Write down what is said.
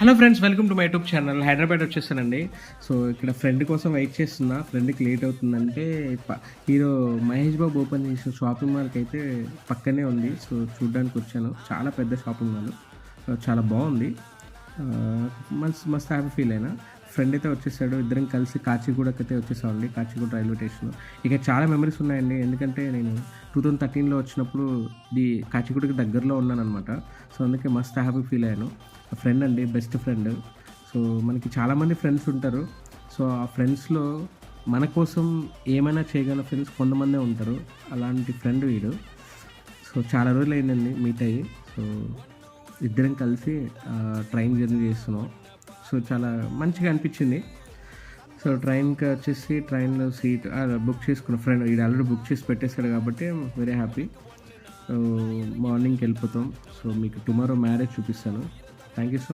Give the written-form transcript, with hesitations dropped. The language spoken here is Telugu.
Hello friends, welcome to my YouTube channel. Hyderabad వచ్చేసానండి. సో ఇక్కడ ఫ్రెండ్ కోసం వెయిట్ చేస్తున్నా. ఫ్రెండ్కి లేట్ అవుతుందంటే హీరో మహేష్ బాబు ఓపెన్ చేసిన షాపింగ్ మాల్కి అయితే పక్కనే ఉంది. సో చూడ్డానికి వచ్చాను. చాలా పెద్ద షాపింగ్ మాల్, చాలా బాగుంది. మస్తు మస్తు హ్యాపీ ఫీల్ అయినా. ఫ్రెండ్ అయితే వచ్చేసాడు. ఇద్దరం కలిసి కాచిగూడకి అయితే వచ్చేసామండి. Kacheguda railway station. ఇక చాలా మెమరీస్ ఉన్నాయండి. ఎందుకంటే నేను 2013లో వచ్చినప్పుడు కాచిగూడకి దగ్గరలో ఉన్నాను అనమాట. సో అందుకే మస్తు హ్యాపీ ఫీల్ అయ్యాను. ఫ్రెండ్ అండి, బెస్ట్ ఫ్రెండ్. సో మనకి చాలామంది ఫ్రెండ్స్ ఉంటారు. సో ఆ ఫ్రెండ్స్లో మన కోసం ఏమైనా చేయగల ఫ్రెండ్స్ కొంతమందే ఉంటారు. అలాంటి ఫ్రెండ్ వీడు. సో చాలా రోజులు అయిందండి మీట్ అయ్యి. సో ఇద్దరం కలిసి ట్రైన్ జర్నీ చేస్తున్నాం. సో చాలా మంచిగా అనిపించింది. సో ట్రైన్కి వచ్చేసి ట్రైన్లో సీట్ బుక్ చేసుకున్న ఫ్రెండ్ వీడు ఆల్రెడీ బుక్ చేసి పెట్టేశాడు కాబట్టి వెరీ హ్యాపీ. మార్నింగ్కి వెళ్ళిపోతాం. సో మీకు టుమారో మ్యారేజ్ చూపిస్తాను. Thank you so